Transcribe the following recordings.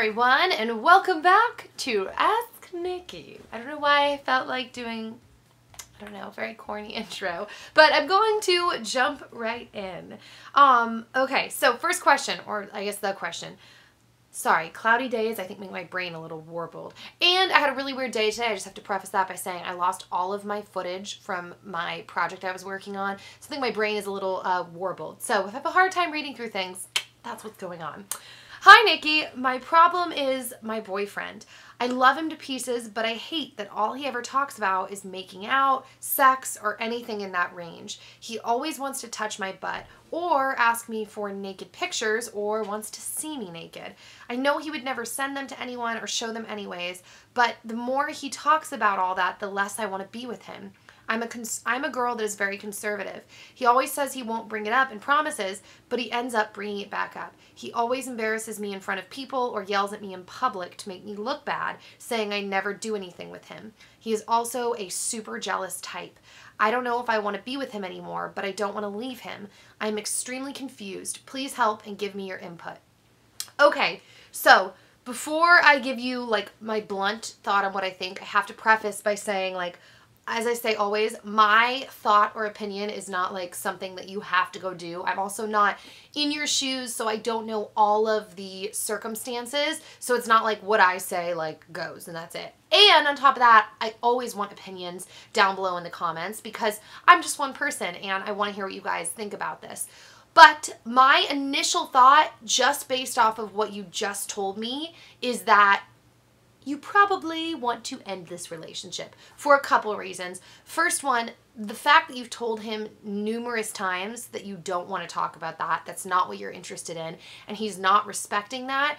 everyone, and welcome back to Ask Nikki. I don't know why I felt like doing, I don't know, a very corny intro, but I'm going to jump right in. Okay, so first question, or I guess the question. Sorry, cloudy days I think make my brain a little warbled. And I had a really weird day today. I just have to preface that by saying I lost all of my footage from my project I was working on. So I think my brain is a little warbled. So if I have a hard time reading through things, that's what's going on. Hi, Nikki. My problem is my boyfriend. I love him to pieces, but I hate that all he ever talks about is making out, sex, or anything in that range. He always wants to touch my butt or ask me for naked pictures or wants to see me naked. I know he would never send them to anyone or show them anyways, but the more he talks about all that, the less I want to be with him. I'm a girl that is very conservative. He always says he won't bring it up and promises, but he ends up bringing it back up. He always embarrasses me in front of people or yells at me in public to make me look bad, saying I never do anything with him. He is also a super jealous type. I don't know if I want to be with him anymore, but I don't want to leave him. I'm extremely confused. Please help and give me your input. Okay, so before I give you like my blunt thought on what I think, I have to preface by saying, like, as I say always, my thought or opinion is not like something that you have to go do. I'm also not in your shoes, so I don't know all of the circumstances. So it's not like what I say like goes and that's it. And on top of that, I always want opinions down below in the comments because I'm just one person and I want to hear what you guys think about this. But my initial thought, just based off of what you just told me, is that you probably want to end this relationship for a couple of reasons. First one, the fact that you've told him numerous times that you don't want to talk about that, that's not what you're interested in, and he's not respecting that.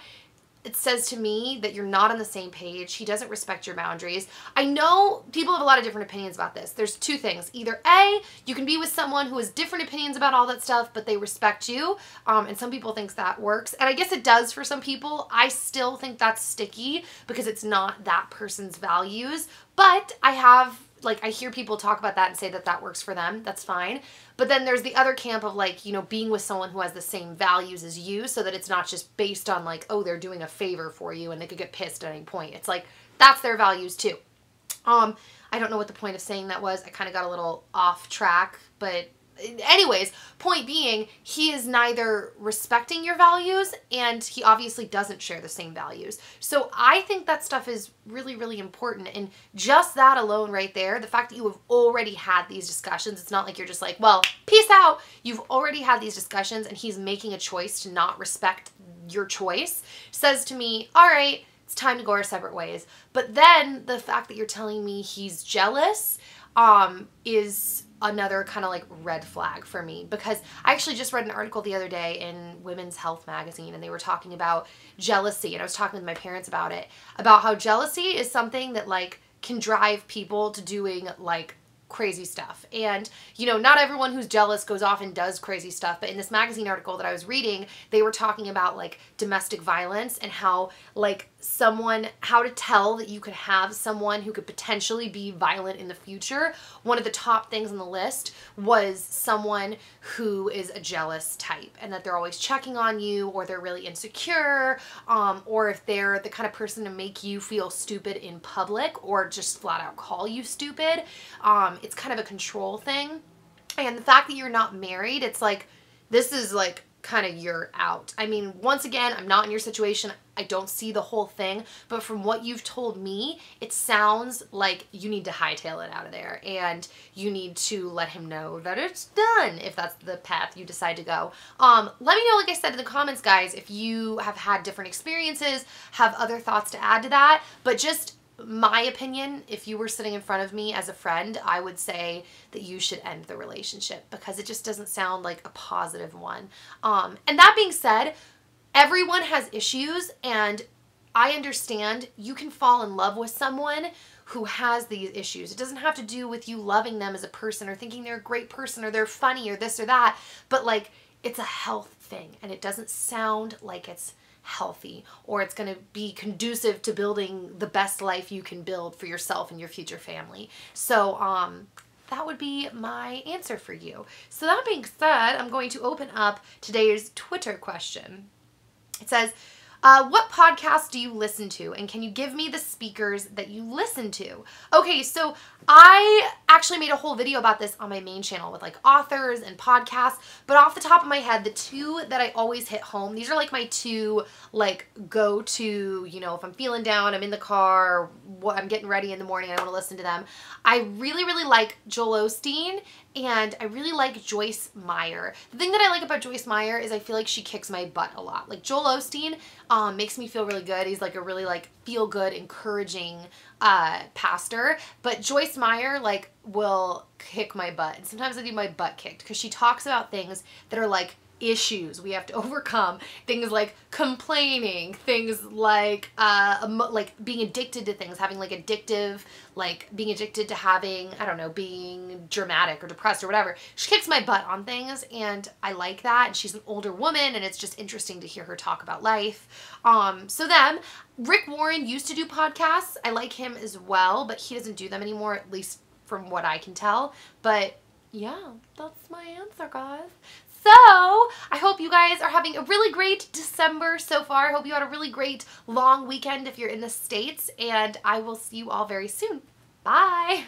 It says to me that you're not on the same page. He doesn't respect your boundaries. I know people have a lot of different opinions about this. There's two things. Either A, you can be with someone who has different opinions about all that stuff, but they respect you. And some people think that works. And I guess it does for some people. I still think that's sticky because it's not that person's values. But I hear people talk about that and say that that works for them. That's fine. But then there's the other camp of like, you know, being with someone who has the same values as you so that it's not just based on like, oh, they're doing a favor for you and they could get pissed at any point. It's like, that's their values too. I don't know what the point of saying that was. I kind of got a little off track, but anyways, point being, he is neither respecting your values and he obviously doesn't share the same values. So I think that stuff is really, really important. And just that alone right there, the fact that you have already had these discussions, it's not like you're just like, well, peace out. You've already had these discussions and he's making a choice to not respect your choice, says to me, all right, it's time to go our separate ways. But then the fact that you're telling me he's jealous is another kind of like red flag for me, because I actually just read an article the other day in Women's Health magazine and they were talking about jealousy, and I was talking with my parents about it, about how jealousy is something that like can drive people to doing like crazy stuff. And you know, not everyone who's jealous goes off and does crazy stuff, but in this magazine article that I was reading, they were talking about like domestic violence and how like how to tell that you could have someone who could potentially be violent in the future. One of the top things on the list was someone who is a jealous type and that they're always checking on you, or they're really insecure, or if they're the kind of person to make you feel stupid in public or just flat out call you stupid. It's kind of a control thing. And the fact that you're not married, it's like, this is like kind of you're out. I mean, once again, I'm not in your situation. I don't see the whole thing, but from what you've told me, it sounds like you need to hightail it out of there and you need to let him know that it's done if that's the path you decide to go. Let me know, like I said in the comments, guys, if you have had different experiences, have other thoughts to add to that, but just my opinion, if you were sitting in front of me as a friend, I would say that you should end the relationship because it just doesn't sound like a positive one. And that being said, everyone has issues, and I understand you can fall in love with someone who has these issues. It doesn't have to do with you loving them as a person or thinking they're a great person or they're funny or this or that, but like it's a health thing and it doesn't sound like it's healthy or it's going to be conducive to building the best life you can build for yourself and your future family. So that would be my answer for you. So that being said, I'm going to open up today's Twitter question. It says, What podcast do you listen to? And can you give me the speakers that you listen to? Okay, so I actually made a whole video about this on my main channel with like authors and podcasts, but off the top of my head, the two that I always hit home, these are like my two like go-to, you know, if I'm feeling down, I'm in the car, I'm getting ready in the morning, I want to listen to them. I really, really like Joel Osteen, and I really like Joyce Meyer. The thing that I like about Joyce Meyer is I feel like she kicks my butt a lot. Like Joel Osteen makes me feel really good. He's like a really like feel good, encouraging pastor. But Joyce Meyer like will kick my butt. And sometimes I need my butt kicked because she talks about things that are like issues we have to overcome, things like complaining, things like being addicted to things, having like addictive, like being addicted to having, I don't know, being dramatic or depressed or whatever. She kicks my butt on things, and I like that. And she's an older woman, and it's just interesting to hear her talk about life. So them. Rick Warren used to do podcasts. I like him as well, but he doesn't do them anymore, at least from what I can tell. But yeah, that's my answer, guys. So, I hope you guys are having a really great December so far. I hope you had a really great long weekend if you're in the States, and I will see you all very soon. Bye!